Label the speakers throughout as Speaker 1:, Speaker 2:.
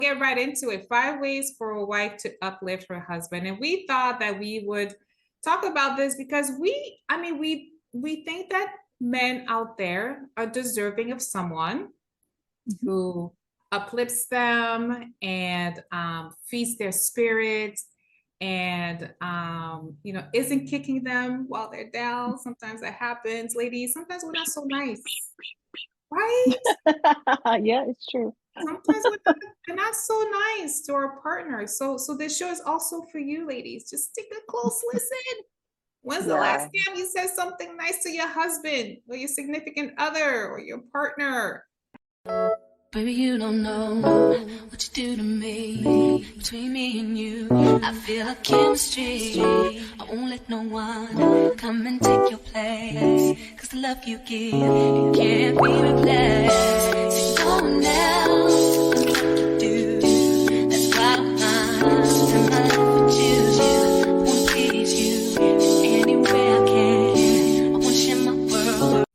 Speaker 1: Get right into it. 5 ways for a wife to uplift her husband. And we thought that we would talk about this because we think that men out there are deserving of someone who uplifts them and feeds their spirits and isn't kicking them while they're down. Sometimes that happens, ladies. Sometimes we're not so nice, right?
Speaker 2: Yeah, it's true.
Speaker 1: Sometimes we're not so nice to our partners. So this show is also for you, ladies. Just take a close listen. When's the last
Speaker 2: Yeah.
Speaker 1: time you said something nice to your husband or your significant other or your partner?
Speaker 3: Baby, you don't know what you do to me. Between me and you, I feel a chemistry. I won't let no one come and take your place. Cause the love you give, it can't be replaced. There's no one else can do. That's why I'm in my love with you. I wanna please you in any way I can. I wanna share my world.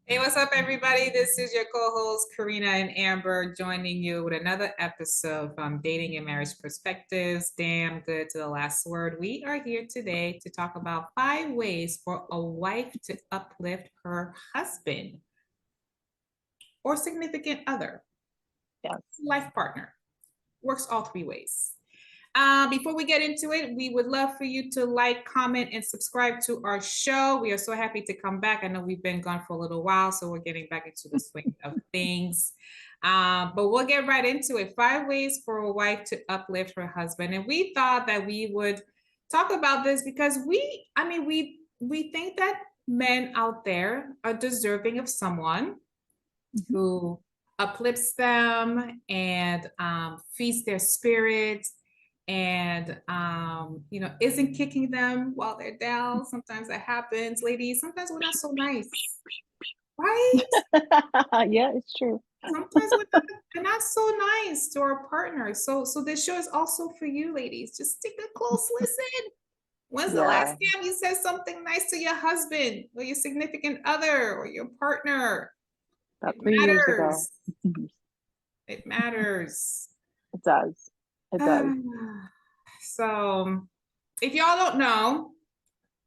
Speaker 1: Hey, what's up, everybody? This is your co-host Karina and Amber joining you with another episode from Dating and Marriage Perspectives. Damn good to the last word. We are here today to talk about 5 ways for a wife to uplift her husband or significant other,
Speaker 2: Yes.
Speaker 1: life partner. Works all 3 ways. Before we get into it, we would love for you to like, comment, and subscribe to our show. We are so happy to come back. I know we've been gone for a little while, so we're getting back into the swing of things. But we'll get right into it. 5 ways for a wife to uplift her husband. And we thought that we would talk about this because we think that men out there are deserving of someone who uplifts them and feeds their spirits and isn't kicking them while they're down. Sometimes that happens, ladies. Sometimes we're not so nice, right?
Speaker 2: Yeah, it's true.
Speaker 1: Sometimes we're not so nice to our partners. So this show is also for you, ladies. Just take a close listen. When's the last
Speaker 2: Yeah.
Speaker 1: time you said something nice to your husband or your significant other or your partner?
Speaker 2: About
Speaker 1: It
Speaker 2: 3 years ago.
Speaker 1: matters. It matters.
Speaker 2: It does. It does.
Speaker 1: So, if y'all don't know,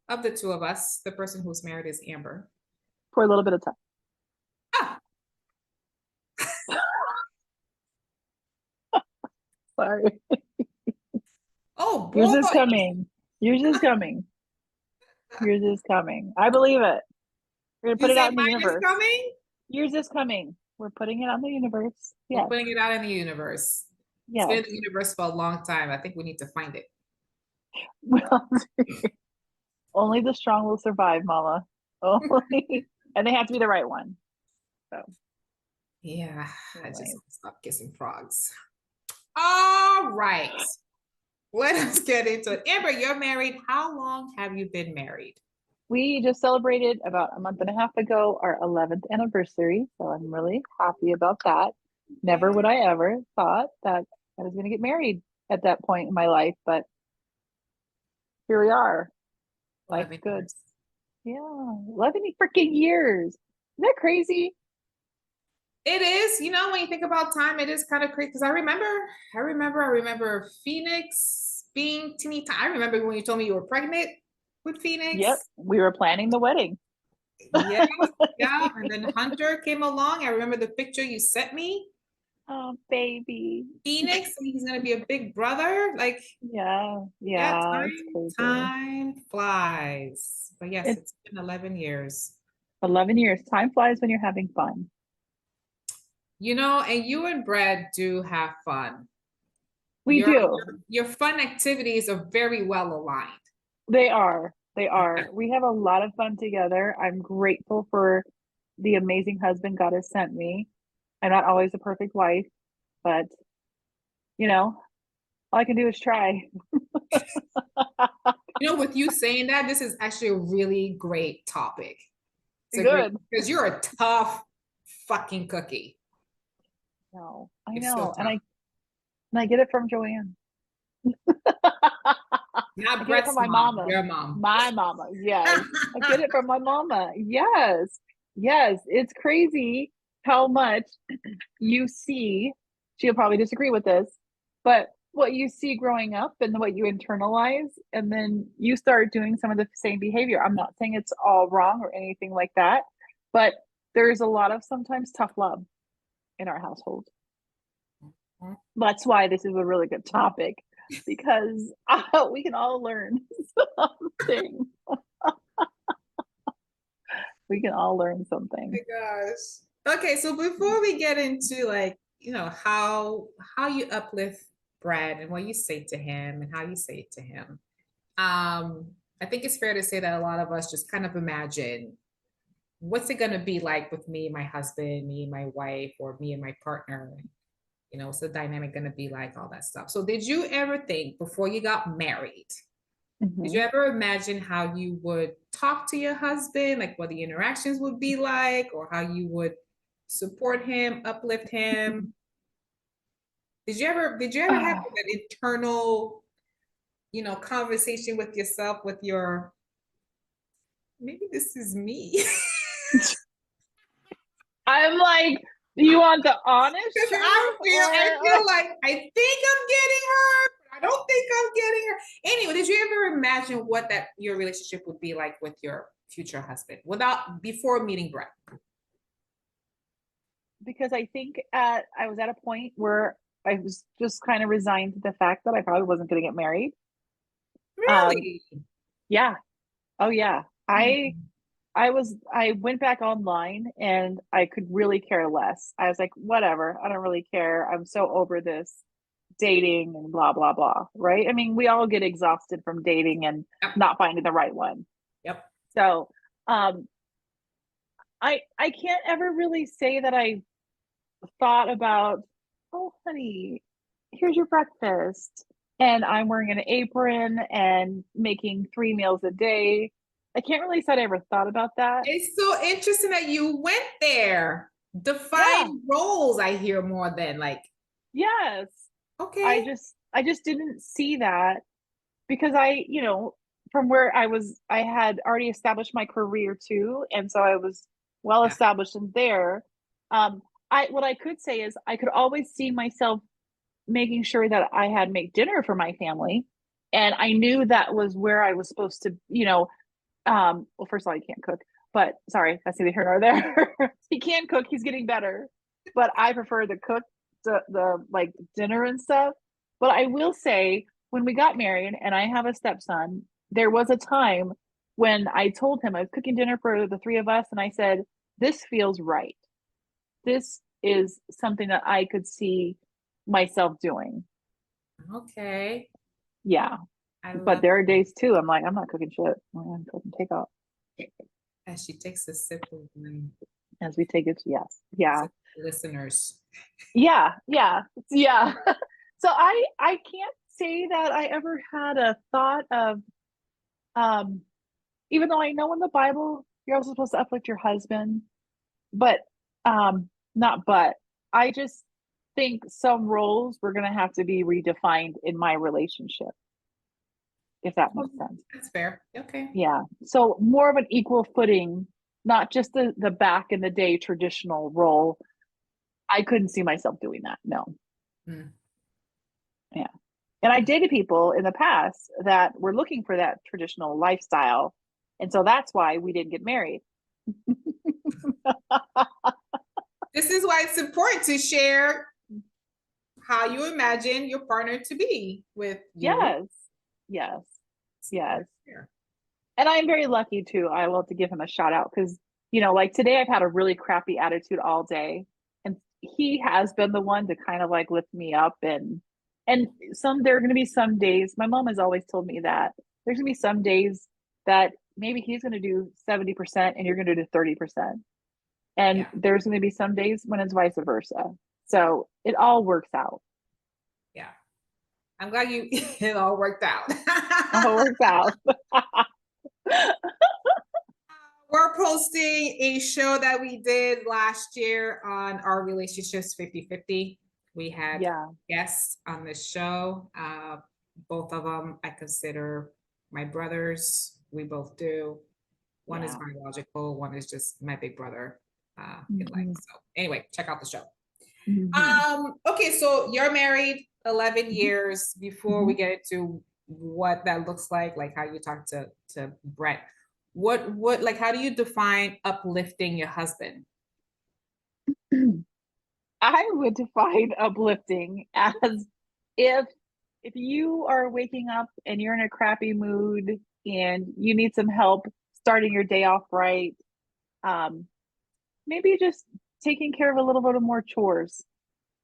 Speaker 1: of the two of us, the person who's married is Amber.
Speaker 2: For a little bit of time.
Speaker 1: Ah,
Speaker 2: Sorry.
Speaker 1: oh
Speaker 2: Yours
Speaker 1: boy.
Speaker 2: is coming. Yours is coming. Yours is coming. I believe it. We're gonna put
Speaker 1: You
Speaker 2: it out
Speaker 1: say
Speaker 2: in the
Speaker 1: mine is
Speaker 2: universe.
Speaker 1: coming?
Speaker 2: Yours is coming. We're putting it on the universe.
Speaker 1: We're
Speaker 2: Yeah.
Speaker 1: putting it out in the universe. It's been in the universe for a long time. I think we need to find it.
Speaker 2: Well, only the strong will survive, Mama. Only, and they have to be the right one. So
Speaker 1: Yeah, I just
Speaker 2: anyway.
Speaker 1: want to stop kissing frogs. All right. Let us get into it. Amber, you're married. How long have you been married?
Speaker 2: We just celebrated about a month and a half ago our 11th anniversary, so I'm really happy about that. Never would I ever thought that I was going to get married at that point in my life, but here we are. Life's
Speaker 1: 11
Speaker 2: good.
Speaker 1: years.
Speaker 2: Yeah, 11 freaking years. Isn't that crazy?
Speaker 1: It is, when you think about time, it is kind of crazy because I remember Phoenix being teeny tiny. I remember when you told me you were pregnant with Phoenix.
Speaker 2: Yep, we were planning the wedding.
Speaker 1: Yeah, yeah. And then Hunter came along. I remember the picture you sent me.
Speaker 2: Oh, baby.
Speaker 1: Phoenix, and he's gonna be a big brother. Like,
Speaker 2: Yeah,
Speaker 1: yeah,
Speaker 2: it's crazy.
Speaker 1: time flies. But yes, it's been 11 years.
Speaker 2: 11 years. Time flies when you're having fun.
Speaker 1: And you and Brad do have fun.
Speaker 2: We do.
Speaker 1: Your fun activities are very well aligned.
Speaker 2: They are. They are. We have a lot of fun together. I'm grateful for the amazing husband God has sent me. I'm not always a perfect wife, but all I can do is try.
Speaker 1: With you saying that, this is actually a really great topic.
Speaker 2: Good.
Speaker 1: Because you're a tough fucking cookie.
Speaker 2: No, I
Speaker 1: You're
Speaker 2: know.
Speaker 1: so
Speaker 2: And I get it from Joanne.
Speaker 1: Not
Speaker 2: I get it
Speaker 1: Brett's
Speaker 2: from my
Speaker 1: mom,
Speaker 2: mama.
Speaker 1: your mom.
Speaker 2: My mama. Yes. I get it from my mama. Yes. Yes. It's crazy how much you see, she'll probably disagree with this, but what you see growing up and what you internalize, and then you start doing some of the same behavior. I'm not saying it's all wrong or anything like that, but there's a lot of sometimes tough love in our household. That's why this is a really good topic, because we can all learn something. We can all learn something.
Speaker 1: Oh my gosh. Okay, so before we get into like, how you uplift Brad and what you say to him and how you say it to him, I think it's fair to say that a lot of us just kind of imagine what's it gonna be like with me and my husband, me and my wife, or me and my partner. What's the dynamic gonna be like, all that stuff. So did you ever think before you got married, did you ever imagine how you would talk to your husband, like what the interactions would be like, or how you would support him, uplift him? Did you ever have an internal, conversation with yourself, with your, maybe this is me?
Speaker 2: I'm like, you want the honest
Speaker 1: Because
Speaker 2: truth?
Speaker 1: I feel like I think I'm getting her, but I don't think I'm getting her. Anyway, did you ever imagine what your relationship would be like with your future husband before meeting Brett?
Speaker 2: Because I think I was at a point where I was just kind of resigned to the fact that I probably wasn't going to get married.
Speaker 1: Really?
Speaker 2: Yeah. Oh yeah.
Speaker 1: Mhm.
Speaker 2: I went back online and I could really care less. I was like, whatever, I don't really care. I'm so over this dating and blah blah blah. Right? I mean, we all get exhausted from dating and
Speaker 1: Yep.
Speaker 2: not finding the right one.
Speaker 1: Yep.
Speaker 2: So I can't ever really say that I thought about, oh honey, here's your breakfast, and I'm wearing an apron and making 3 meals a day. I can't really say I ever thought about that.
Speaker 1: It's so interesting that you went there.
Speaker 2: Yeah.
Speaker 1: Define roles, I hear more than like,
Speaker 2: Yes.
Speaker 1: okay.
Speaker 2: I just didn't see that because from where I had already established my career too, and so I was well
Speaker 1: Yeah.
Speaker 2: established in there. What I could say is I could always see myself making sure that I had make dinner for my family, and I knew that was where I was supposed to, well, first of all, he can't cook, but sorry, that's neither here nor there. He can cook, he's getting better, but I prefer to cook the like dinner and stuff. But I will say, when we got married and I have a stepson, there was a time when I told him I was cooking dinner for the three of us, and I said, this feels right. This is something that I could see myself doing.
Speaker 1: Okay.
Speaker 2: Yeah. But there are days too, I'm like, I'm not cooking shit. I'm cooking takeout.
Speaker 1: As she takes a sip of wine.
Speaker 2: As we take it, yes. Yeah.
Speaker 1: Listeners.
Speaker 2: Yeah. So I can't say that I ever had a thought of, even though I know in the Bible you're also supposed to uplift your husband, but not but I just think some roles were gonna have to be redefined in my relationship, if that makes sense.
Speaker 1: That's fair. Okay.
Speaker 2: Yeah. So more of an equal footing, not just the back in the day traditional role. I couldn't see myself doing that. No. Yeah. And I dated people in the past that were looking for that traditional lifestyle. And so that's why we didn't get married.
Speaker 1: This is why it's important to share how you imagine your partner to be with you.
Speaker 2: Yes. And I'm very lucky too. I love to give him a shout out because, like today I've had a really crappy attitude all day. And he has been the one to kind of like lift me up, and there are going to be some days, my mom has always told me that there's going to be some days that maybe he's going to do 70% and you're going to do 30%. And there's going to be some days when it's vice versa. So it all works out.
Speaker 1: Yeah. I'm glad it all worked out.
Speaker 2: All works out.
Speaker 1: We're posting a show that we did last year on our relationships 50-50. We had guests on the show. Both of them I consider my brothers. We both do. One is biological, one is just my big brother. in life. So anyway, check out the show.
Speaker 2: Mhm.
Speaker 1: Okay, so you're married 11
Speaker 2: Mhm.
Speaker 1: years. Before we get into what that looks like how you talk to Brett, what like how do you define uplifting your husband?
Speaker 2: I would define uplifting as if you are waking up and you're in a crappy mood and you need some help starting your day off right, maybe just taking care of a little bit of more chores,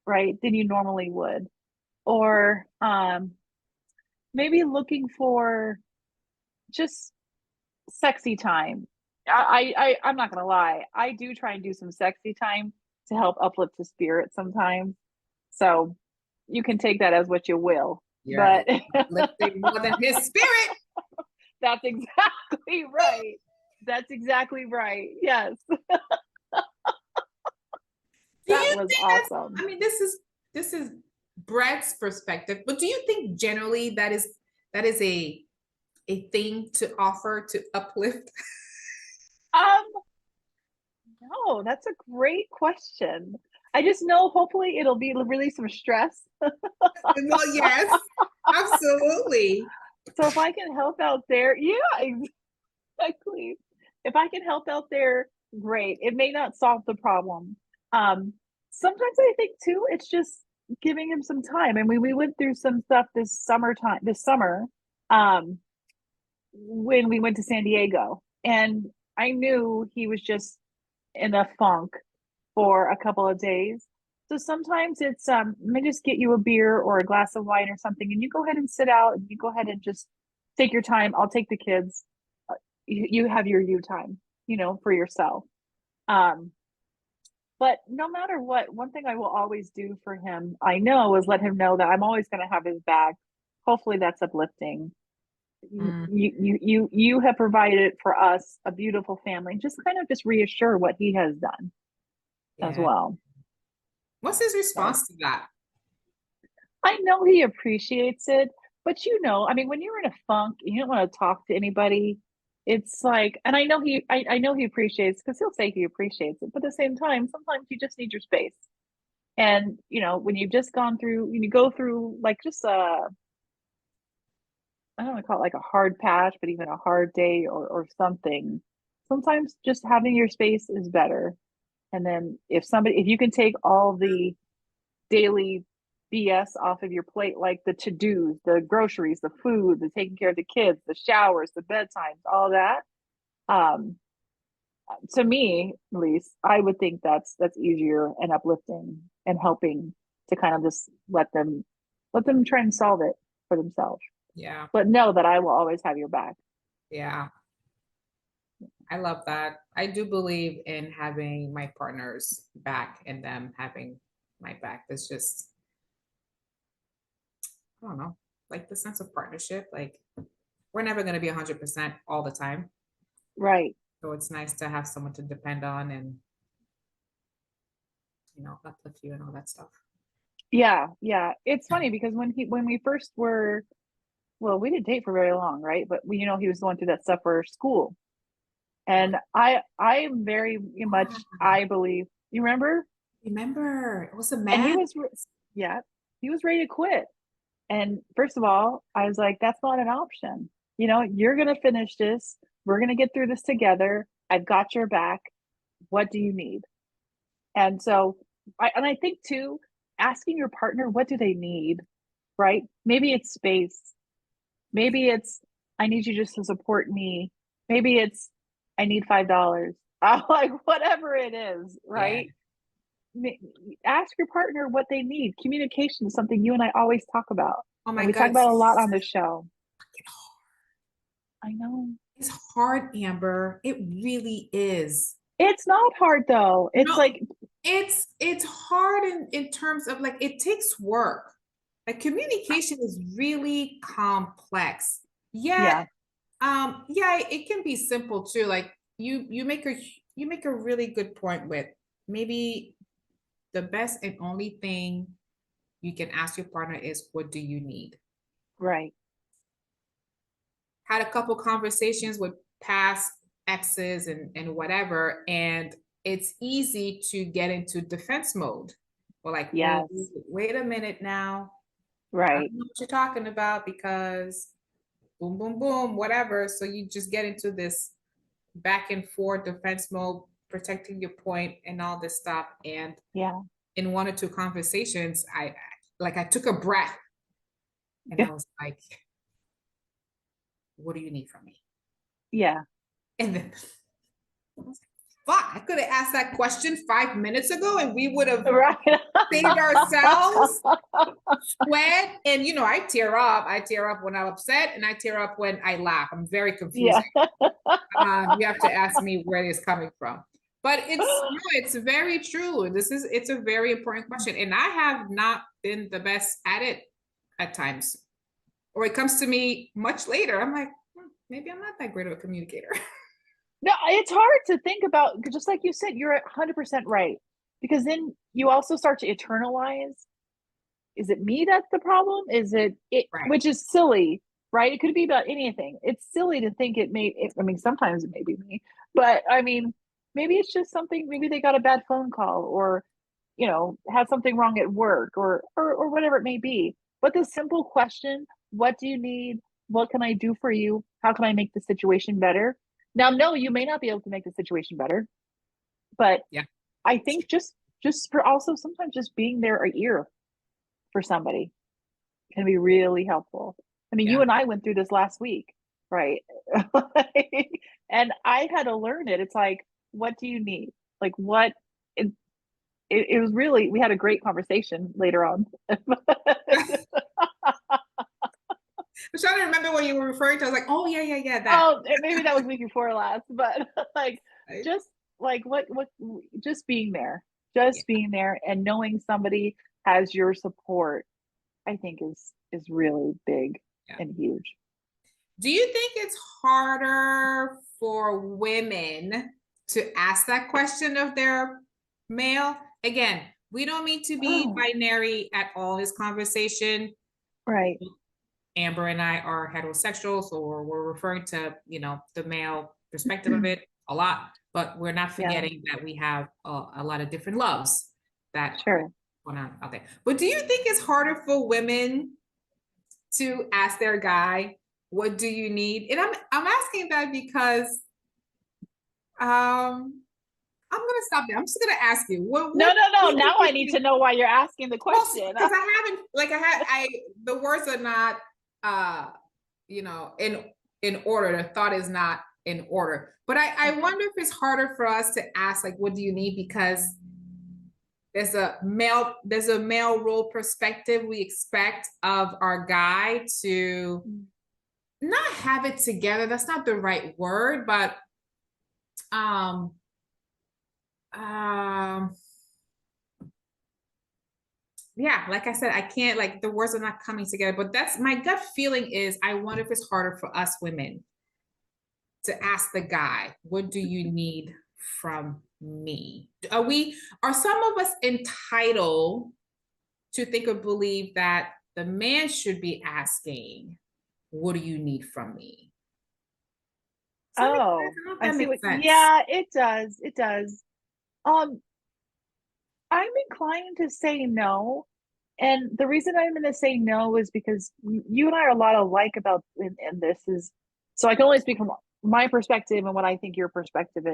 Speaker 2: right, than you normally would, or maybe looking for just sexy time. I'm not gonna lie, I do try and do some sexy time to help uplift the spirit sometimes. So you can take that as what you will.
Speaker 1: You're
Speaker 2: But
Speaker 1: uplifting more than his spirit.
Speaker 2: that's exactly right. That's exactly right. Yes.
Speaker 1: Do
Speaker 2: That
Speaker 1: you
Speaker 2: was
Speaker 1: think
Speaker 2: awesome.
Speaker 1: I mean, this is Brett's perspective, but do you think generally that is a thing to offer to uplift?
Speaker 2: Um, no, that's a great question. I just know hopefully it'll be release some stress.
Speaker 1: Well, yes, absolutely.
Speaker 2: So if I can help out there, yeah, exactly. If I can help out there, great. It may not solve the problem. Sometimes I think too, it's just giving him some time. And we went through some stuff this summer, um, when we went to San Diego. And I knew he was just in a funk for a couple of days. So sometimes it's let me just get you a beer or a glass of wine or something, and you go ahead and sit out and you go ahead and just take your time. I'll take the kids. You have your you time, for yourself. Um, but no matter what, one thing I will always do for him, I know, is let him know that I'm always going to have his back. Hopefully that's uplifting.
Speaker 1: Mm,
Speaker 2: You have provided for us a beautiful family. Just kind of just reassure what he has done as
Speaker 1: yeah.
Speaker 2: well.
Speaker 1: What's his
Speaker 2: So
Speaker 1: response to that?
Speaker 2: I know he appreciates it, but I mean, when you're in a funk and you don't want to talk to anybody, it's like, and I know he appreciates, because he'll say he appreciates it, but at the same time, sometimes you just need your space. And when you've just gone through, when you go through like just I don't want to call it like a hard patch, but even a hard day or something, sometimes just having your space is better. And then if you can take all the daily BS off of your plate, like the to-dos, the groceries, the food, the taking care of the kids, the showers, the bedtimes, all that. Um, to me, at least, I would think that's easier and uplifting and helping to kind of just let them try and solve it for themselves.
Speaker 1: Yeah,
Speaker 2: But know that I will always have your back.
Speaker 1: yeah. I love that. I do believe in having my partner's back and them having my back. It's just, I don't know, like the sense of partnership. Like we're never going to be 100% all the time.
Speaker 2: Right.
Speaker 1: So it's nice to have someone to depend on and, uplift you and all that stuff.
Speaker 2: Yeah, yeah. It's funny because when we first were, well, we didn't date for very long, right? But he was going through that stuff for school. And I am very much,
Speaker 1: Ah,
Speaker 2: I believe, you remember?
Speaker 1: remember, it was a
Speaker 2: And
Speaker 1: man.
Speaker 2: yeah, he was ready to quit. And first of all, I was like, that's not an option. You're going to finish this. We're going to get through this together. I've got your back. What do you need? And so, I think too, asking your partner, what do they need? Right? Maybe it's space. Maybe it's, I need you just to support me. Maybe it's, I need $5. Like whatever it is,
Speaker 1: Yeah.
Speaker 2: right? Ask your partner what they need. Communication is something you and I always talk about,
Speaker 1: Oh
Speaker 2: and
Speaker 1: my
Speaker 2: we
Speaker 1: God,
Speaker 2: talk about a lot on this show. I know.
Speaker 1: it's hard, Amber. It really is.
Speaker 2: It's not hard though. It's
Speaker 1: No,
Speaker 2: like,
Speaker 1: it's hard in terms of like it takes work. Like communication is really complex. Yet,
Speaker 2: yeah,
Speaker 1: yeah, it can be simple too. Like you make a really good point with maybe the best and only thing you can ask your partner is what do you need?
Speaker 2: right.
Speaker 1: Had a couple conversations with past exes and whatever, and it's easy to get into defense mode. Or like,
Speaker 2: Yes.
Speaker 1: wait a minute now. I
Speaker 2: Right.
Speaker 1: don't know what you're talking about because boom, boom, boom, whatever. So you just get into this back and forth defense mode, protecting your point and all this stuff. And
Speaker 2: Yeah.
Speaker 1: in one or two conversations, I took a breath and I was like, what do you need from me?
Speaker 2: Yeah.
Speaker 1: And then I was like, fuck, I could have asked that question 5 minutes ago and we would have
Speaker 2: Right.
Speaker 1: saved ourselves sweat. And I tear up. I tear up when I'm upset and I tear up when I laugh. I'm very confusing.
Speaker 2: Yeah.
Speaker 1: You have to ask me where it's coming from. But it's very true. It's a very important question. And I have not been the best at it at times. Or it comes to me much later. I'm like, maybe I'm not that great of a communicator.
Speaker 2: No, it's hard to think about, just like you said, you're 100% right. Because then you also start to internalize, is it me that's the problem? Is it,
Speaker 1: Right.
Speaker 2: which is silly, right? It could be about anything. It's silly to think sometimes it may be me, but I mean, maybe it's just something, maybe they got a bad phone call or, had something wrong at work or whatever it may be. But the simple question, what do you need? What can I do for you? How can I make the situation better? Now, no, you may not be able to make the situation better, but
Speaker 1: Yeah.
Speaker 2: I think just for also sometimes just being there a ear for somebody can be really helpful. I mean, you and I went through this last week, right? And I had to learn it. It's like, what do you need? Like, what? It was really, we had a great conversation later on.
Speaker 1: I was trying to remember what you were referring to. I was like, oh, yeah, that.
Speaker 2: Oh, maybe that was week before last, but like, just like what, just being there, being there and knowing somebody has your support, I think is really big and huge.
Speaker 1: Do you think it's harder for women to ask that question of their male? Again, we don't mean to be binary at all in this conversation.
Speaker 2: Right.
Speaker 1: Amber and I are heterosexuals, or we're referring to, the male perspective of it a lot, but we're not forgetting that we have a lot of different loves that
Speaker 2: sure
Speaker 1: going on out there. But do you think it's harder for women to ask their guy, what do you need? And I'm asking that because I'm gonna stop there. I'm just gonna ask you.
Speaker 2: No. Now I need to know why you're asking the question.
Speaker 1: Because I haven't, the words are not, in order. The thought is not in order. But I wonder if it's harder for us to ask, like, what do you need? Because there's a male role perspective we expect of our guy to not have it together. That's not the right word, but yeah, like I said, I can't, like, the words are not coming together, but that's my gut feeling is I wonder if it's harder for us women to ask the guy, what do you need from me? Are some of us entitled to think or believe that the man should be asking, what do you need from me?
Speaker 2: I see what, yeah, it does. It does. I'm inclined to say no. And the reason I'm going to say no is because you and I are a lot alike about, and this is, so I can only speak from my perspective and what I think your perspective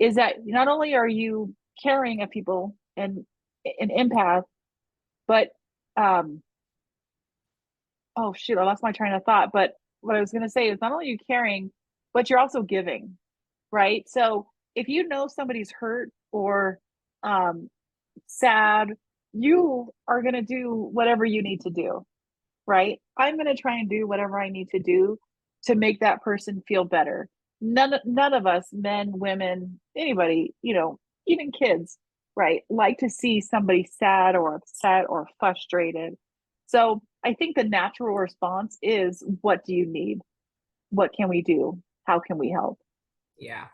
Speaker 2: is that not only are you caring of people and an empath, but, oh shoot, I lost my train of thought. But what I was going to say is not only are you caring, but you're also giving, right? So if you know somebody's hurt or sad, you are going to do whatever you need to do, right? I'm going to try and do whatever I need to do to make that person feel better. None of us, men, women, anybody, even kids, right, like to see somebody sad or upset or frustrated. So I think the natural response is, what do you need? What can we do? How can we help?
Speaker 1: Yeah.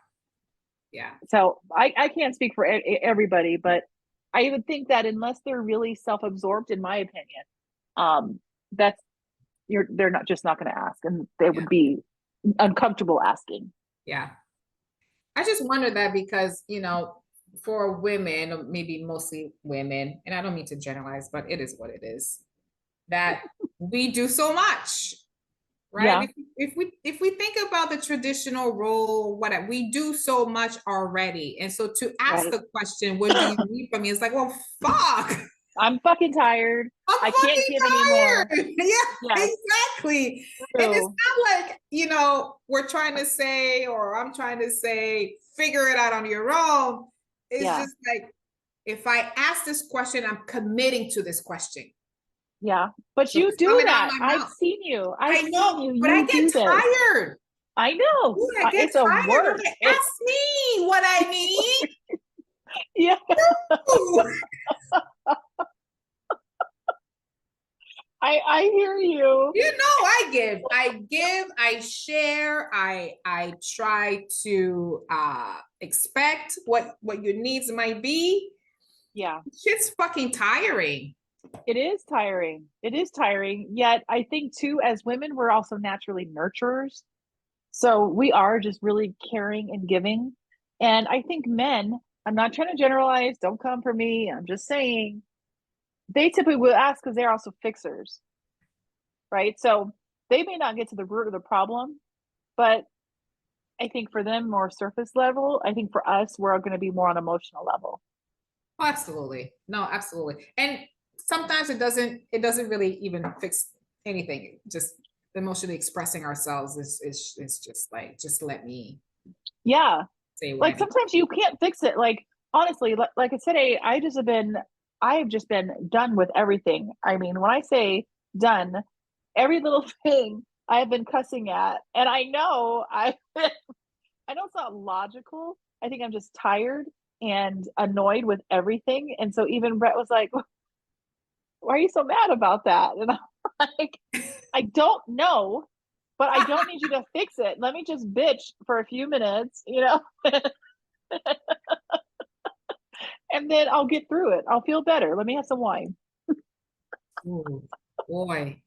Speaker 2: So I can't speak for everybody, but I would think that unless they're really self-absorbed, in my opinion, they're not going to ask, and they would be uncomfortable asking.
Speaker 1: Yeah. I just wonder that because, for women, or maybe mostly women, and I don't mean to generalize, but it is what it is, that we do so much,
Speaker 2: Yeah.
Speaker 1: right? If we think about the traditional role, what we do so much already. And so to ask
Speaker 2: Right.
Speaker 1: a question, what do you need from me? It's like, well, fuck.
Speaker 2: I'm fucking tired.
Speaker 1: I'm
Speaker 2: I can't
Speaker 1: fucking
Speaker 2: give anymore.
Speaker 1: tired. Yeah,
Speaker 2: Yes.
Speaker 1: exactly. And it's
Speaker 2: True.
Speaker 1: not like, we're trying to say, or I'm trying to say, figure it out on your own. It's
Speaker 2: Yeah.
Speaker 1: just like, if I ask this question, I'm committing to this question.
Speaker 2: Yeah. But
Speaker 1: So
Speaker 2: you
Speaker 1: it's
Speaker 2: do
Speaker 1: coming out
Speaker 2: that.
Speaker 1: of my
Speaker 2: I've
Speaker 1: mouth.
Speaker 2: seen you.
Speaker 1: I
Speaker 2: I've
Speaker 1: know,
Speaker 2: seen you.
Speaker 1: but I
Speaker 2: You do
Speaker 1: get
Speaker 2: this.
Speaker 1: tired.
Speaker 2: I know.
Speaker 1: Ooh, I get
Speaker 2: It's a
Speaker 1: tired. I'm
Speaker 2: work.
Speaker 1: like, ask me what I need.
Speaker 2: Yeah.
Speaker 1: Ooh.
Speaker 2: I hear you.
Speaker 1: I give, I share, I try to expect what your needs might be.
Speaker 2: Yeah.
Speaker 1: Shit's fucking tiring.
Speaker 2: It is tiring. It is tiring. Yet I think too, as women, we're also naturally nurturers. So we are just really caring and giving. And I think men, I'm not trying to generalize, don't come for me. I'm just saying they typically will ask because they're also fixers, right? So they may not get to the root of the problem, but I think for them more surface level. I think for us, we're going to be more on emotional level.
Speaker 1: Oh, absolutely. No, absolutely. And sometimes it doesn't really even fix anything. Just emotionally expressing ourselves is just like, just let me
Speaker 2: Yeah.
Speaker 1: say what I
Speaker 2: Like
Speaker 1: need.
Speaker 2: sometimes you can't fix it. Like honestly, like I said, I have just been done with everything. I mean, when I say done, every little thing I have been cussing at, and I know it's not logical. I think I'm just tired and annoyed with everything. And so even Brett was like, why are you so mad about that? And I'm like, I don't know, but I don't need you to fix it. Let me just bitch for a few minutes, and then I'll get through it. I'll feel better. Let me have some wine.
Speaker 1: Ooh, boy.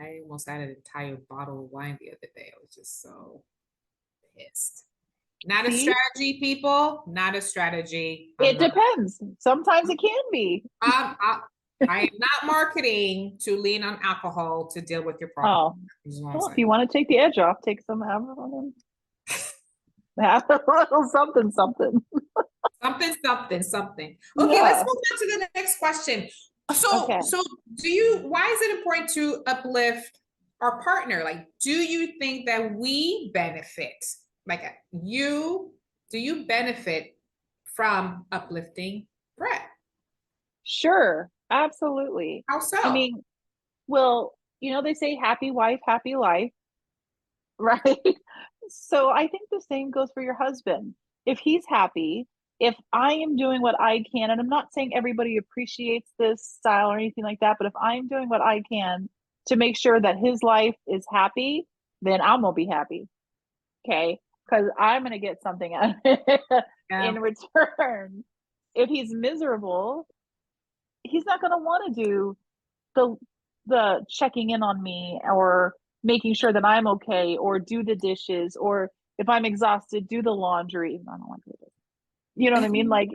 Speaker 1: I almost had an entire bottle of wine the other day. I was just so pissed. Not a
Speaker 2: See,
Speaker 1: strategy, people. Not a strategy.
Speaker 2: it depends. Sometimes it can be.
Speaker 1: I'm, I, I am not marketing to lean on alcohol to deal with your problem.
Speaker 2: Oh, well, if you want to take the edge off, take some, have a little something, something.
Speaker 1: Something. Okay, let's
Speaker 2: Yeah.
Speaker 1: move on to the next question. So,
Speaker 2: Okay.
Speaker 1: why is it important to uplift our partner? Like, do you think that we benefit? Like, do you benefit from uplifting Brett?
Speaker 2: Sure. Absolutely.
Speaker 1: How so?
Speaker 2: I mean, well, they say happy wife, happy life, right? So I think the same goes for your husband. If he's happy, if I am doing what I can, and I'm not saying everybody appreciates this style or anything like that, but if I'm doing what I can to make sure that his life is happy, then I'm gonna be happy. Okay. Because I'm gonna get something out of it
Speaker 1: Yeah.
Speaker 2: in return. If he's miserable, he's not gonna want to do the checking in on me or making sure that I'm okay or do the dishes or if I'm exhausted, do the laundry. I don't like to do this. You know what I mean? Like,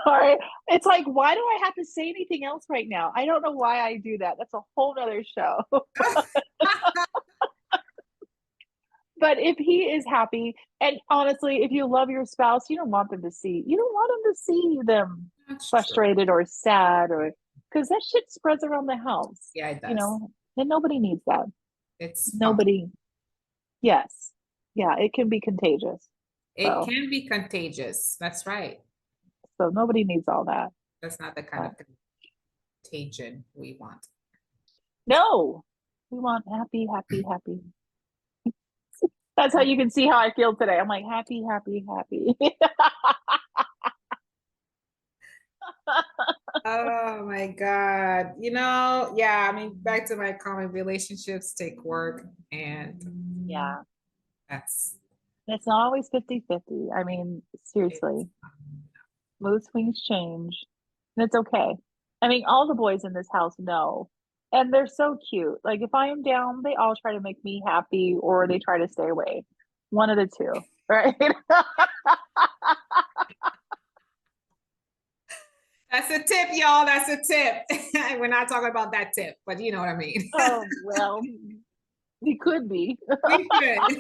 Speaker 2: sorry. It's like, why do I have to say anything else right now? I don't know why I do that. That's a whole nother show. But if he is happy, and honestly, if you love your spouse, you don't want them to see them
Speaker 1: That's true.
Speaker 2: frustrated or sad or because that shit spreads around the house.
Speaker 1: Yeah, it does.
Speaker 2: Then nobody needs that.
Speaker 1: It's
Speaker 2: Nobody. Yes. Yeah, it can be contagious.
Speaker 1: It
Speaker 2: So,
Speaker 1: can be contagious. That's right.
Speaker 2: so nobody needs all that.
Speaker 1: That's not the kind of contagion we want.
Speaker 2: No, we want happy, happy, happy. That's how you can see how I feel today. I'm like happy, happy, happy.
Speaker 1: Oh my God. Yeah, I mean, back to my comment, relationships take work, and
Speaker 2: Yeah.
Speaker 1: that's
Speaker 2: It's not always 50-50. I mean, seriously,
Speaker 1: it's,
Speaker 2: mood swings change. And it's okay. I mean, all the boys in this house know. And they're so cute. Like if I am down, they all try to make me happy or they try to stay away. One of the two, right?
Speaker 1: That's a tip, y'all. That's a tip. We're not talking about that tip, but you know what I mean.
Speaker 2: Oh, well, we could be.
Speaker 1: We could.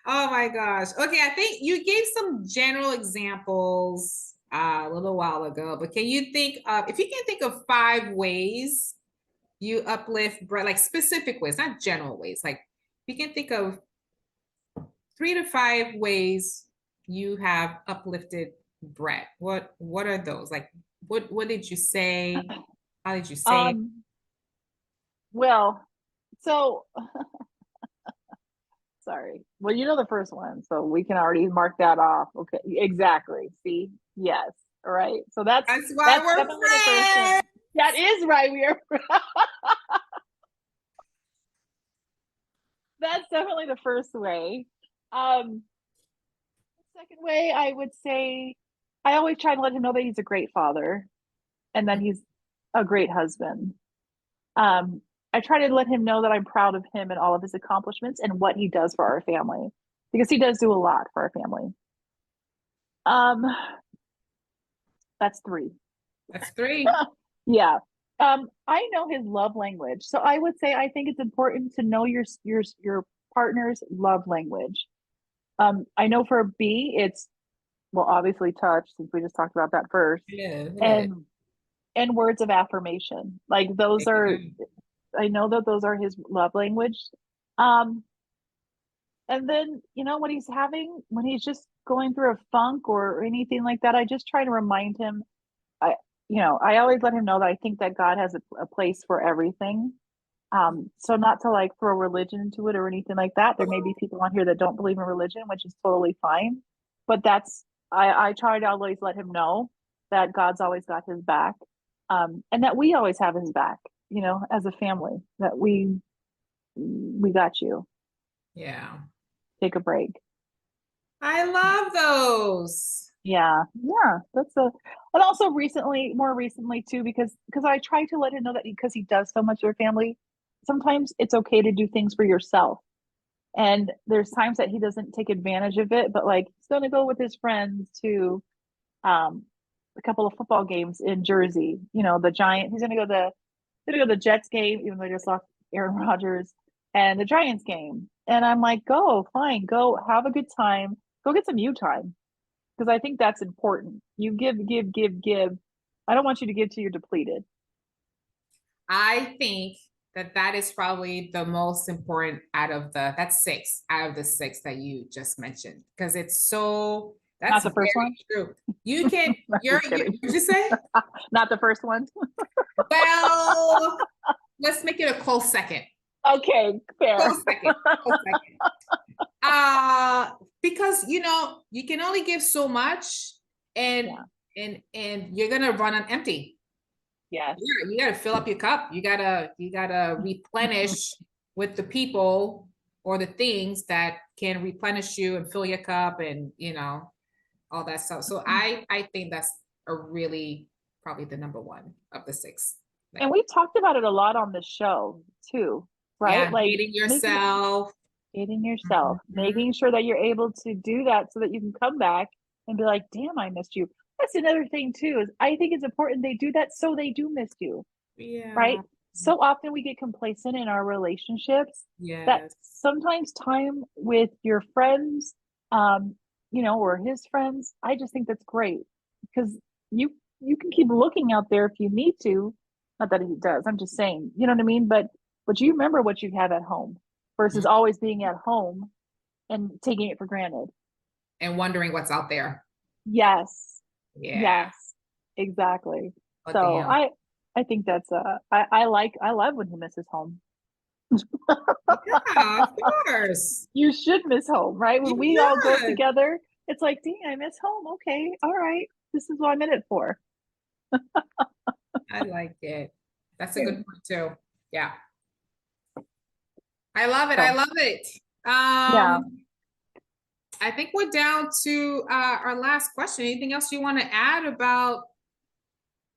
Speaker 1: Oh my gosh. Okay, I think you gave some general examples a little while ago, but can you think of, if you can think of 5 ways you uplift Brett, like specific ways, not general ways, like you can think of 3 to 5 ways you have uplifted Brett. What are those? Like what did you say? How did you say it?
Speaker 2: Well, so sorry. Well, you know the first one, so we can already mark that off. Okay, exactly. See, yes. All right. So
Speaker 1: That's why
Speaker 2: that's
Speaker 1: we're
Speaker 2: definitely the first one.
Speaker 1: friends.
Speaker 2: That is right. We are. That's definitely the first way. The second way, I would say, I always try to let him know that he's a great father, and that he's a great husband. Um, I try to let him know that I'm proud of him and all of his accomplishments and what he does for our family, because he does do a lot for our family. Um, that's 3.
Speaker 1: That's 3.
Speaker 2: Yeah. I know his love language. So I would say I think it's important to know your partner's love language. I know for B, it's well, obviously touch, since we just talked about that first.
Speaker 1: Yeah, hit it.
Speaker 2: And words of affirmation. Like those
Speaker 1: There
Speaker 2: are,
Speaker 1: you go.
Speaker 2: I know that those are his love language. Um, and then, when he's just going through a funk or anything like that, I just try to remind him. I always let him know that I think that God has a place for everything. So not to like throw religion into it or anything like that. There may be people on here that don't believe in religion, which is totally fine. But I try to always let him know that God's always got his back. And that we always have his back, as a family, that we got you.
Speaker 1: Yeah.
Speaker 2: Take a break.
Speaker 1: I love those.
Speaker 2: Yeah, and also more recently too, because I try to let him know that because he does so much for family, sometimes it's okay to do things for yourself. And there's times that he doesn't take advantage of it, but like he's going to go with his friends to a couple of football games in Jersey. The Giant. He's going to go to the Jets game, even though they just lost Aaron Rodgers, and the Giants game. And I'm like, go, fine, go have a good time, go get some you time, because I think that's important. You give, give, give, give. I don't want you to give till you're depleted.
Speaker 1: I think that is probably the most important that's 6 out of the 6 that you just mentioned, because it's so, that's
Speaker 2: Not the first
Speaker 1: very
Speaker 2: one.
Speaker 1: true. You can, what'd you say?
Speaker 2: Not the first one.
Speaker 1: Well, let's make it a close second.
Speaker 2: Okay, fair.
Speaker 1: Close second. Because you can only give so much, and you're gonna run on empty.
Speaker 2: Yeah.
Speaker 1: You gotta fill up your cup. You gotta replenish with the people or the things that can replenish you and fill your cup, and all that stuff. So I think that's a really probably the number one of the 6.
Speaker 2: And we've talked about it a lot on the show too, right?
Speaker 1: Yeah,
Speaker 2: Like
Speaker 1: hating yourself.
Speaker 2: Making sure that you're able to do that so that you can come back and be like, damn, I missed you. That's another thing too, is I think it's important they do that so they do miss you.
Speaker 1: Yeah.
Speaker 2: Right. So often we get complacent in our relationships.
Speaker 1: Yes.
Speaker 2: That sometimes time with your friends, or his friends, I just think that's great, because you can keep looking out there if you need to. Not that he does. I'm just saying, you know what I mean? But you remember what you have at home versus always being at home and taking it for granted.
Speaker 1: And wondering what's out there.
Speaker 2: Yes.
Speaker 1: Yeah.
Speaker 2: Yes, exactly.
Speaker 1: Oh,
Speaker 2: So
Speaker 1: damn.
Speaker 2: I think that's I love when he misses home.
Speaker 1: Yeah, of course.
Speaker 2: You should miss home, right? When
Speaker 1: You
Speaker 2: we all go
Speaker 1: should.
Speaker 2: together, it's like, dang, I miss home. Okay, all right. This is what I'm in it for.
Speaker 1: I like it. That's a good point too. Yeah. I love it. I love it.
Speaker 2: Yeah.
Speaker 1: I think we're down to our last question. Anything else you want to add about,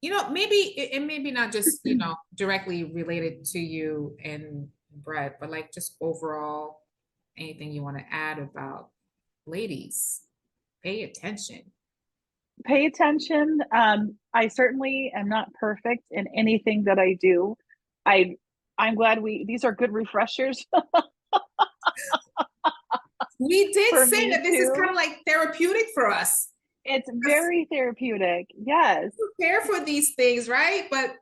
Speaker 1: maybe it maybe not just, directly related to you and Brett, but like just overall, anything you want to add about ladies, pay attention.
Speaker 2: pay attention. I certainly am not perfect in anything that I do. I I'm glad these are good refreshers
Speaker 1: We did
Speaker 2: for
Speaker 1: say
Speaker 2: me
Speaker 1: that this is kind
Speaker 2: too.
Speaker 1: of like therapeutic for us.
Speaker 2: It's very therapeutic. Yes.
Speaker 1: Prepare for these things, right? But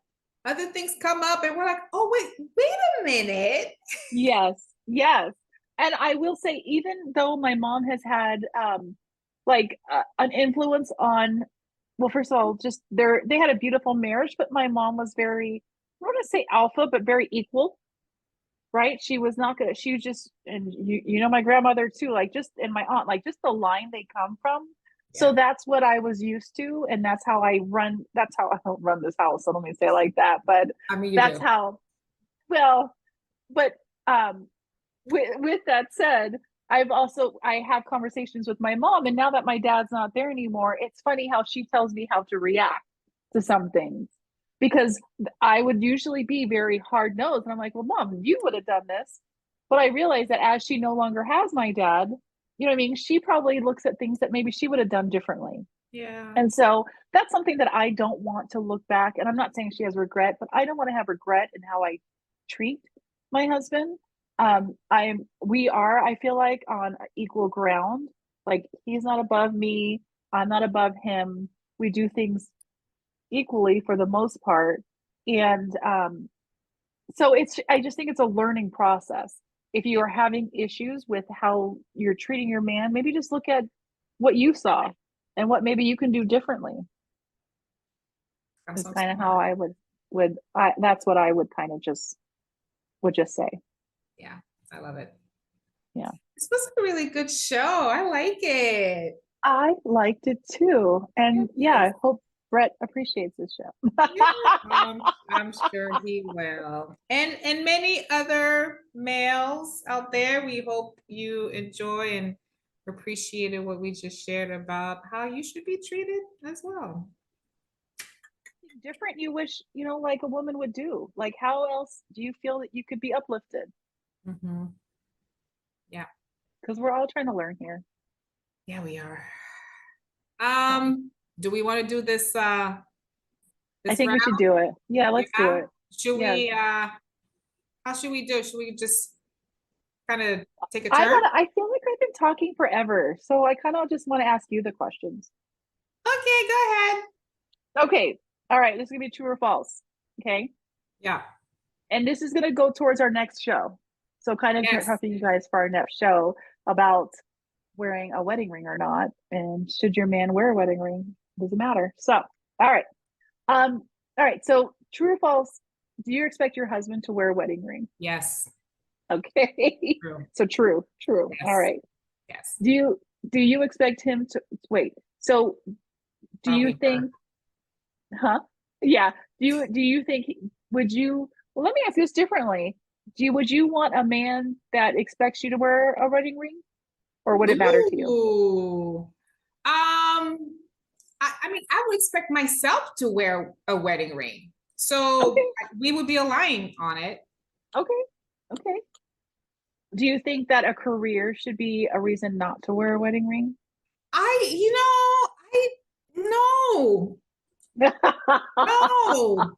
Speaker 1: other things come up and we're like, oh, wait a minute.
Speaker 2: Yes. Yes. And I will say, even though my mom has had like an influence on, well, first of all, just they had a beautiful marriage, but my mom was very, I don't want to say alpha, but very equal, right? She was not gonna, she was just, and you know, my grandmother too, like just, and my aunt, like just the line they come from. So
Speaker 1: Yeah.
Speaker 2: that's what I was used to. And that's how that's how I don't run this house. So let me say it like that. But
Speaker 1: I mean, you
Speaker 2: that's
Speaker 1: do.
Speaker 2: how, well, but with that said, I have conversations with my mom, and now that my dad's not there anymore, it's funny how she tells me how to react to some things, because I would usually be very hard nosed, and I'm like, well, mom, you would have done this. But I realize that as she no longer has my dad, you know what I mean, she probably looks at things that maybe she would have done differently.
Speaker 1: Yeah.
Speaker 2: And so that's something that I don't want to look back. And I'm not saying she has regret, but I don't want to have regret in how I treat my husband.
Speaker 1: Yeah.
Speaker 2: I feel like, on equal ground. Like, he's not above me, I'm not above him. We do things equally for the most part. And so I just think it's a learning process. If you
Speaker 1: Yeah.
Speaker 2: are having issues with how you're treating your man, maybe just look at what you saw and what maybe you can do differently.
Speaker 1: I'm
Speaker 2: Is
Speaker 1: so
Speaker 2: kind of
Speaker 1: smart.
Speaker 2: how that's what I would kind of would just say.
Speaker 1: Yeah. I love it.
Speaker 2: Yeah.
Speaker 1: This was a really good show. I like it.
Speaker 2: I liked it too. And yeah,
Speaker 1: Yes.
Speaker 2: I hope Brett appreciates this show.
Speaker 1: Yeah, I'm sure he will. And many other males out there, we hope you enjoy and appreciated what we just shared about how you should be treated as well.
Speaker 2: Different you wish, like a woman would do. Like, how else do you feel that you could be uplifted?
Speaker 1: Mhm. Yeah,
Speaker 2: Because we're all trying to learn here.
Speaker 1: yeah, we are.
Speaker 2: So
Speaker 1: Do we want to do this
Speaker 2: I
Speaker 1: this
Speaker 2: think
Speaker 1: round?
Speaker 2: we should do it. Yeah, let's do
Speaker 1: Yeah.
Speaker 2: it.
Speaker 1: Should
Speaker 2: Yes.
Speaker 1: we how should we do it? Should we just kind of take a
Speaker 2: I
Speaker 1: turn?
Speaker 2: want to, I feel like I've been talking forever. So I kind of just want to ask you the questions.
Speaker 1: Okay, go ahead.
Speaker 2: Okay. All right. This is going to be true or false. Okay.
Speaker 1: Yeah.
Speaker 2: And this is going to go towards our next show. So, kind of
Speaker 1: Yes.
Speaker 2: prepping you guys for our next show about wearing a wedding ring or not. And should your man wear a wedding ring? Doesn't matter. So, all right. All right. So, true or false? Do you expect your husband to wear a wedding ring?
Speaker 1: Yes.
Speaker 2: Okay.
Speaker 1: True.
Speaker 2: So true. All
Speaker 1: Yes.
Speaker 2: right.
Speaker 1: Yes.
Speaker 2: Do you expect him to wait? So do you
Speaker 1: Probably her.
Speaker 2: think, huh? Yeah. Do you think would you, well, let me ask this differently. Would you want a man that expects you to wear a wedding ring, or would it matter to you?
Speaker 1: Ooh. I mean, I would expect myself to wear a wedding ring. So
Speaker 2: Okay.
Speaker 1: we would be aligned on it.
Speaker 2: Okay. Okay. Do you think that a career should be a reason not to wear a wedding ring?
Speaker 1: I no, no.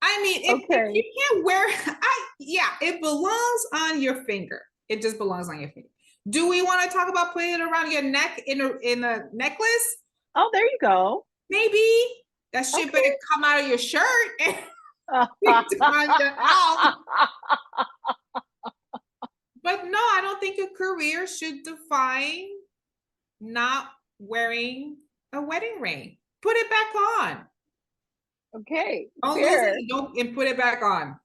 Speaker 1: I mean, if
Speaker 2: Okay.
Speaker 1: you can't wear, yeah, it belongs on your finger. It just belongs on your finger. Do we want to talk about putting it around your neck in a necklace?
Speaker 2: Oh, there you go.
Speaker 1: Maybe that shit better
Speaker 2: Okay.
Speaker 1: come out of your shirt and on your house. But no, I don't think a career should define not wearing a wedding ring. Put it back on.
Speaker 2: Okay.
Speaker 1: Don't lose
Speaker 2: Fair.
Speaker 1: it. Don't and put it back on.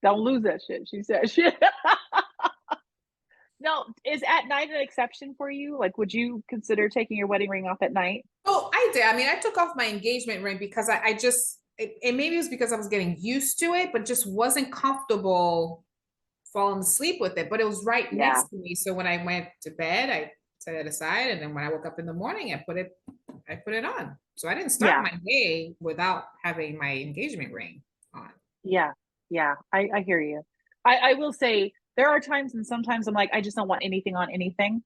Speaker 2: Don't lose that shit. She said. No, is at night an exception for you? Like, would you consider taking your wedding ring off at night?
Speaker 1: Oh, I did. I mean, I took off my engagement ring because I just it maybe it was because I was getting used to it, but just wasn't comfortable falling asleep with it. But it was right
Speaker 2: Yeah.
Speaker 1: next to me. So when I went to bed, I set it aside. And then when I woke up in the morning, I put it on. So I didn't start
Speaker 2: Yeah.
Speaker 1: my day without having my engagement ring on.
Speaker 2: Yeah. Yeah. I hear you. I will say there are times, and sometimes I'm like, I just don't want anything on anything.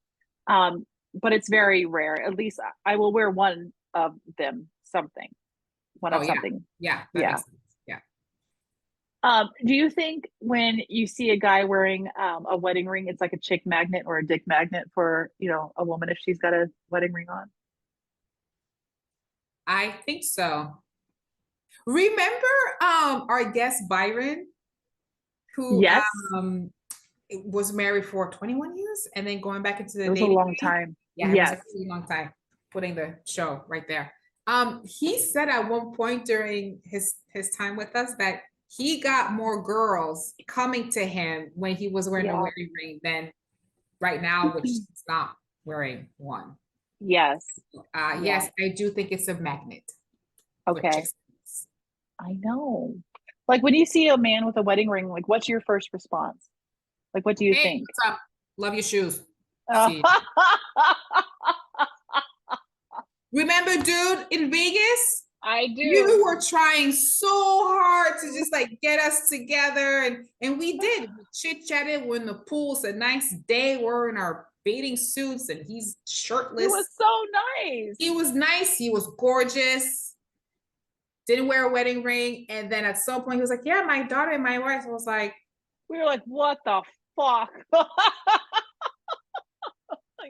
Speaker 2: Um, but it's very rare. At least I will wear one of them, something. One
Speaker 1: Oh
Speaker 2: of
Speaker 1: yeah,
Speaker 2: something.
Speaker 1: yeah, that
Speaker 2: Yeah.
Speaker 1: makes sense. Yeah.
Speaker 2: Do you think when you see a guy wearing a wedding ring, it's like a chick magnet or a dick magnet for, a woman if she's got a wedding ring on?
Speaker 1: I think so. Remember our guest Byron, who
Speaker 2: Yes,
Speaker 1: was married for 21 years and then going back into the
Speaker 2: it was a
Speaker 1: dating
Speaker 2: long
Speaker 1: game?
Speaker 2: time.
Speaker 1: Yeah, it was a
Speaker 2: Yes.
Speaker 1: really long time. Putting the show right there. He said at one point during his time with us that he got more girls coming to him when he was wearing a
Speaker 2: Yeah.
Speaker 1: wedding ring than right now, which he's not wearing one.
Speaker 2: Yes.
Speaker 1: Yes, I do think it's a magnet. For
Speaker 2: Okay.
Speaker 1: chicks.
Speaker 2: I know. Like when you see a man with a wedding ring, like what's your first response? Like what do you
Speaker 1: Hey,
Speaker 2: think?
Speaker 1: what's up? Love your shoes.
Speaker 2: Oh.
Speaker 1: See. Remember, dude, in Vegas?
Speaker 2: I do.
Speaker 1: You were trying so hard to just like get us together, and we did. We chit-chatted. We're in the pool. It's a nice day. We're in our bathing suits, and he's shirtless.
Speaker 2: It was so nice.
Speaker 1: He was nice. He was gorgeous. Didn't wear a wedding ring. And then at some point, he was like, "Yeah, my daughter and my wife." I was like,
Speaker 2: We were like, what the fuck?
Speaker 1: "Oh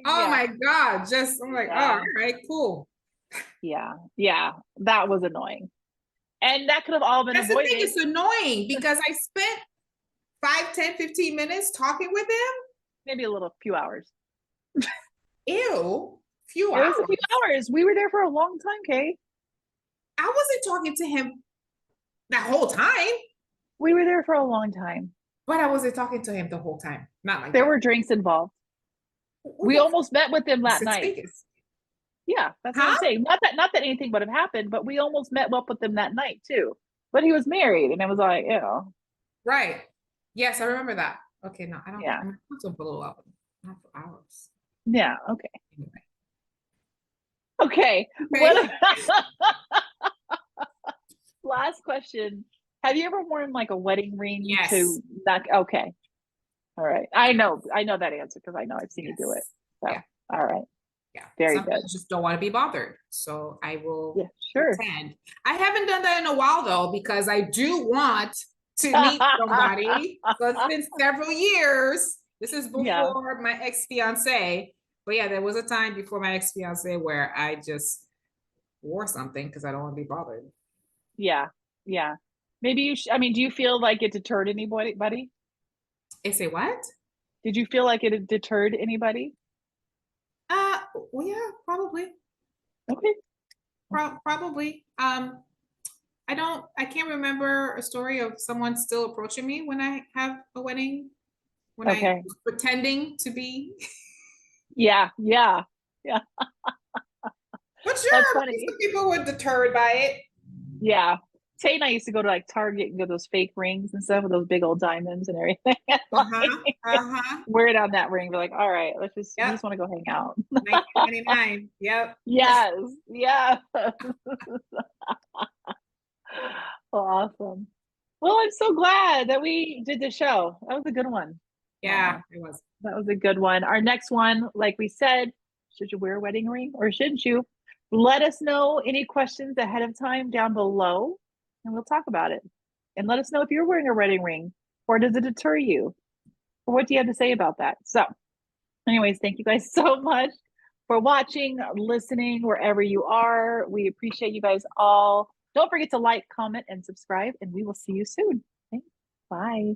Speaker 2: Yeah.
Speaker 1: my God." I'm like,
Speaker 2: Yeah.
Speaker 1: "Oh, all right, cool."
Speaker 2: Yeah, that was annoying. And that could have all been
Speaker 1: That's the
Speaker 2: avoided.
Speaker 1: thing. It's annoying because I spent 5, 10, 15 minutes talking with him.
Speaker 2: Maybe a few hours.
Speaker 1: Ew. Few
Speaker 2: It
Speaker 1: hours.
Speaker 2: was a few hours. We were there for a long time, Kay.
Speaker 1: I wasn't talking to him that whole time,
Speaker 2: We were there for a long time.
Speaker 1: but I wasn't talking to him the whole time. Not like
Speaker 2: There
Speaker 1: that.
Speaker 2: were drinks involved. We almost met with him that
Speaker 1: It's
Speaker 2: night.
Speaker 1: Vegas.
Speaker 2: Yeah, that's what I'm
Speaker 1: Huh?
Speaker 2: saying. Not that anything would have happened, but we almost met up with him that night too. But he was married, and it was like,
Speaker 1: Right. Yes, I remember that. Okay, no, I don't.
Speaker 2: Yeah.
Speaker 1: I'm talking to him for a little while, but not for hours.
Speaker 2: yeah, okay.
Speaker 1: Anyway.
Speaker 2: Okay.
Speaker 1: Okay.
Speaker 2: Last question. Have you ever worn like a wedding ring
Speaker 1: Yes.
Speaker 2: to that? Okay. All right. I know that answer because I know I've seen you do it. So,
Speaker 1: Yeah.
Speaker 2: all right.
Speaker 1: Yeah.
Speaker 2: Very
Speaker 1: Some
Speaker 2: good.
Speaker 1: people just don't want to be bothered. So I will
Speaker 2: Yeah, sure.
Speaker 1: pretend. I haven't done that in a while though, because I do want to meet somebody. So it's been several years. This is before my ex-fiance. But yeah, there was a time before my ex-fiance where I just wore something because I don't want to be bothered.
Speaker 2: Yeah. Yeah. Maybe do you feel like it deterred anybody?
Speaker 1: They say what?
Speaker 2: Did you feel like it had deterred anybody?
Speaker 1: Well, yeah, probably.
Speaker 2: Okay.
Speaker 1: Probably. I can't remember a story of someone still approaching me when I have a wedding, when I was pretending to be.
Speaker 2: Yeah.
Speaker 1: But sure,
Speaker 2: That's funny.
Speaker 1: some people were deterred by it.
Speaker 2: Yeah. Tay and I used to go to like Target and get those fake rings and stuff with those big old diamonds and everything. Wear it on that ring. We're like, all right, we just want to go hang out.
Speaker 1: 1999. Yep.
Speaker 2: Yes. Yeah. Well, awesome. Well, I'm so glad that we did the show. That was a good one.
Speaker 1: Yeah, it was.
Speaker 2: That was a good one. Our next one, like we said, should you wear a wedding ring or shouldn't you? Let us know any questions ahead of time down below and we'll talk about it. And let us know if you're wearing a wedding ring or does it deter you? Or what do you have to say about that? So, anyways, thank you guys so much for watching, listening, wherever you are. We appreciate you guys all. Don't forget to like, comment, and subscribe, and we will see you soon. Thanks. Bye.